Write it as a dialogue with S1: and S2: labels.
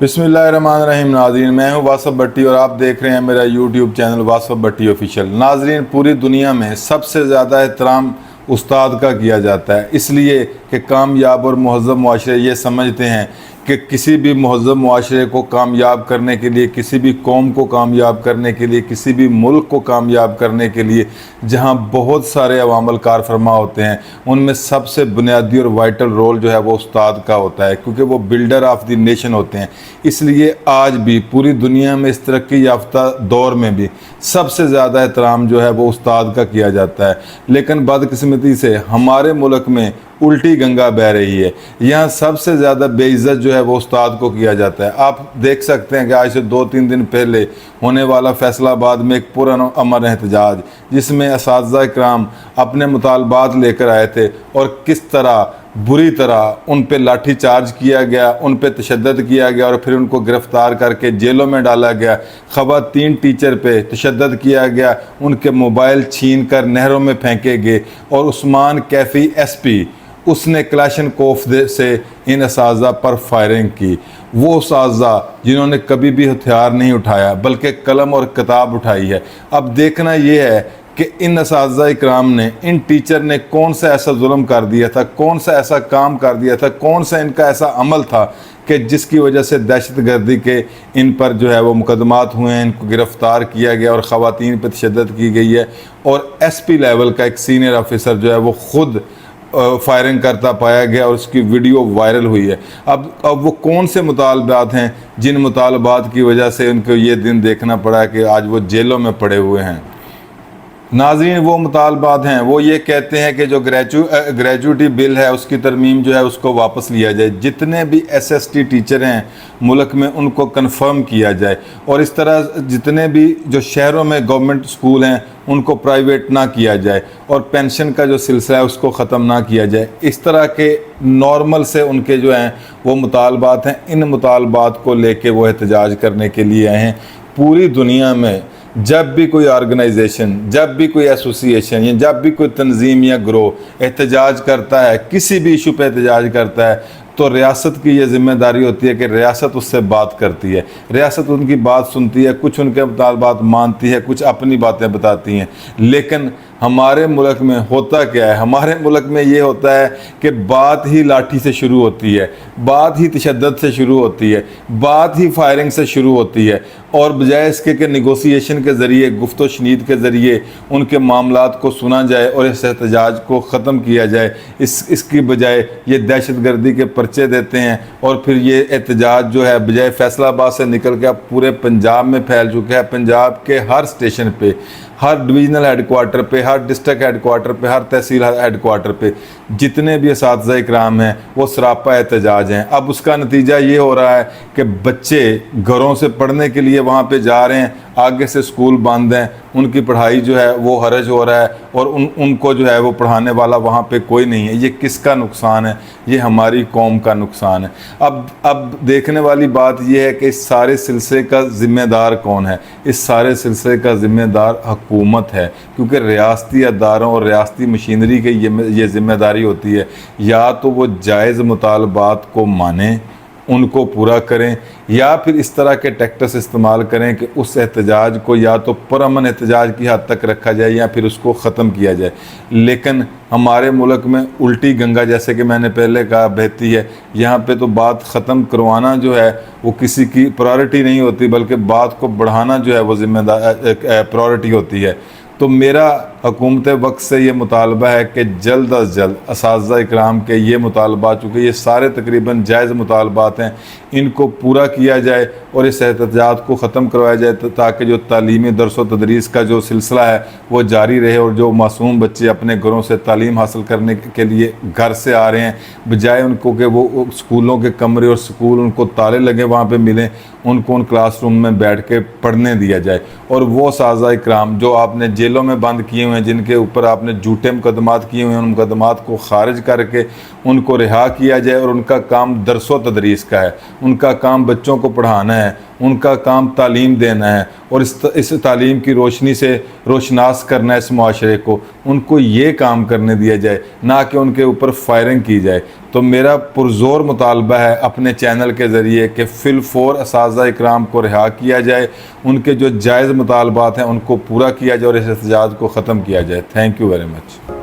S1: बिस्मिल्लाहिर्रहमानिर्रहीम। नाज़रीन, मैं हूं वासफ़ भट्टी और आप देख रहे हैं मेरा यूट्यूब चैनल वासफ़ भट्टी ऑफिशियल। नाज़रीन, पूरी दुनिया में सबसे ज़्यादा एहतराम उस्ताद का किया जाता है, इसलिए कि कामयाब और महज़्ज़ब मुआशरे ये समझते हैं कि किसी भी महज़्ज़ब मुआशरे को कामयाब करने के लिए, किसी भी कौम को कामयाब करने के लिए, किसी भी मुल्क को कामयाब करने के लिए जहाँ बहुत सारे अवामल कार फरमा होते हैं, उनमें सबसे बुनियादी और वाइटल रोल जो है वो उस्ताद का होता है, क्योंकि वो बिल्डर ऑफ द नेशन होते हैं। इसलिए आज भी पूरी दुनिया में इस तरक्की याफ्ता दौर में भी सबसे ज़्यादा एहतराम जो है वो उस्ताद का किया जाता है। लेकिन बदकिस्मती से हमारे मुल्क में उल्टी गंगा बह रही है। यहाँ सबसे ज़्यादा बेइज्जत जो है वो उस्ताद को किया जाता है। आप देख सकते हैं कि आज से 2-3 दिन पहले होने वाला फैसलाबाद में एक पुरअमन एहतजाज, जिसमें असातिज़ा इकराम अपने मुतालबात लेकर आए थे और किस तरह बुरी तरह उन पे लाठी चार्ज किया गया, उन पे तशद्दुद किया गया और फिर उनको गिरफ़्तार करके जेलों में डाला गया। ख़वातीन टीचर पे तशद्दुद किया गया, उनके मोबाइल छीन कर नहरों में फेंके गए और उस्मान कैफ़ी SP उसने क्लाशनकोफ से इन असातिज़ा पर फायरिंग की। वो असातिज़ा जिन्होंने कभी भी हथियार नहीं उठाया बल्कि कलम और किताब उठाई है। अब देखना ये है कि इन असातिज़ा इकराम ने, इन टीचर ने कौन सा ऐसा जुल्म कर दिया था, कौन सा ऐसा काम कर दिया था, कौन सा इनका ऐसा अमल था कि जिसकी वजह से दहशत गर्दी के इन पर जो है वो मुकदमात हुए हैं, इनको गिरफ़्तार किया गया और ख़वातीन पर तशद्दुद की गई है। और SP लेवल का एक सीनियर ऑफिसर जो है वो ख़ुद फायरिंग करता पाया गया और उसकी वीडियो वायरल हुई है। अब वो कौन से मुतालबात हैं जिन मुतालबात की वजह से उनको ये दिन देखना पड़ा कि आज वो जेलों में पड़े हुए हैं। नाज़रीन, वो मुतालबात हैं, वो ये कहते हैं कि जो ग्रेजुएटी बिल है उसकी तरमीम जो है उसको वापस लिया जाए, जितने भी SST टीचर हैं मुल्क में उनको कंफर्म किया जाए और इस तरह जितने भी जो शहरों में गवर्नमेंट स्कूल हैं उनको प्राइवेट ना किया जाए और पेंशन का जो सिलसिला है उसको ख़त्म ना किया जाए। इस तरह के नॉर्मल से उनके जो हैं वो मुतालबात हैं। इन मुतालबात को लेके वो एहतजाज करने के लिए आए हैं। पूरी दुनिया में जब भी कोई ऑर्गेनाइजेशन, जब भी कोई एसोसिएशन या जब भी कोई तंजीम या ग्रोह एहतजाज करता है, किसी भी इशू पे एहतजाज करता है, तो रियासत की ये ज़िम्मेदारी होती है कि रियासत उससे बात करती है, रियासत उनकी बात सुनती है, कुछ उनके मुतालबात मानती है, कुछ अपनी बातें बताती हैं। लेकिन हमारे मुल्क में होता क्या है, हमारे मुल्क में ये होता है कि बात ही लाठी से शुरू होती है, बात ही तशद्दुद से शुरू होती है, बात ही फायरिंग से शुरू होती है और बजाय इसके कि निगोसिएशन के ज़रिए, गुफ्तो शनीद के ज़रिए उनके मामलात को सुना जाए और इस एहतजाज को ख़त्म किया जाए, इसकी बजाय ये दहशत गर्दी के पर्चे देते हैं और फिर ये एहतजाज जो है बजाय फैसलाबाद से निकल के अब पूरे पंजाब में फैल चुका है। पंजाब के हर स्टेशन पे, हर डिवीज़नल हेडक्वार्टर पे, हर डिस्ट्रिक्ट हेडक्वार्टर पे, हर तहसील हेडक्वार्टर पे जितने भी असातिज़ा इकराम हैं वो सरापा एहतजाज हैं। अब उसका नतीजा ये हो रहा है कि बच्चे घरों से पढ़ने के लिए वहाँ पे जा रहे हैं, आगे से स्कूल बंद हैं, उनकी पढ़ाई जो है वो हरज हो रहा है और उनको जो है वो पढ़ाने वाला वहाँ पे कोई नहीं है। ये किसका नुकसान है? ये हमारी कौम का नुकसान है। अब देखने वाली बात ये है कि इस सारे सिलसिले का ज़िम्मेदार कौन है? इस सारे सिलसिले का ज़िम्मेदार हुकूमत है, क्योंकि रियासती अदारों और रियासती मशीनरी की ये ज़िम्मेदारी होती है या तो वो जायज़ मुतालबात को मानें, उनको पूरा करें, या फिर इस तरह के टैक्टिक्स इस्तेमाल करें कि उस एहतजाज को या तो पुरअमन एहतजाज की हद तक रखा जाए या फिर उसको ख़त्म किया जाए। लेकिन हमारे मुल्क में उल्टी गंगा, जैसे कि मैंने पहले कहा, बहती है। यहाँ पे तो बात ख़त्म करवाना जो है वो किसी की प्रायोरिटी नहीं होती, बल्कि बात को बढ़ाना जो है वो ज़िम्मेदार प्रायोरिटी होती है। तो मेरा हुकूमत वक्त से ये मुतालबा है कि जल्द अज जल्द असातिज़ा इकराम के ये मुतालबात, चूँकि ये सारे तकरीबन जायज़ मुतालबात हैं, इनको पूरा किया जाए और इस एहतजाज को ख़त्म करवाया जाए ताकि जो तालीमी दरस व तदरीस का जो सिलसिला है वो जारी रहे और जो मासूम बच्चे अपने घरों से तालीम हासिल करने के लिए घर से आ रहे हैं, बजाय उनको कि वो स्कूलों के कमरे और स्कूल उनको ताले लगे वहाँ पर मिलें, उनको उन क्लासरूम में बैठ के पढ़ने दिया जाए। और वो असातिज़ा इकराम जो आपने जेलों में बंद किए हुए हैं, जिनके ऊपर आपने झूठे मुकदमात किए हुए हैं, उन मुकदमात को खारिज करके उनको रिहा किया जाए और उनका काम दरस व तदरीस का है, उनका काम बच्चों को पढ़ाना है, उनका काम तालीम देना है और इस तालीम की रोशनी से रोशनास करना है इस माशरे को, उनको ये काम करने दिया जाए, ना कि उनके ऊपर फायरिंग की जाए। तो मेरा पुरज़ोर मुतालबा है अपने चैनल के ज़रिए कि फिलफौर असातिज़ा इकराम को रिहा किया जाए, उनके जो जायज़ मुतालबात हैं उनको पूरा किया जाए और इस एहतजाज को ख़त्म किया जाए। Thank you very much.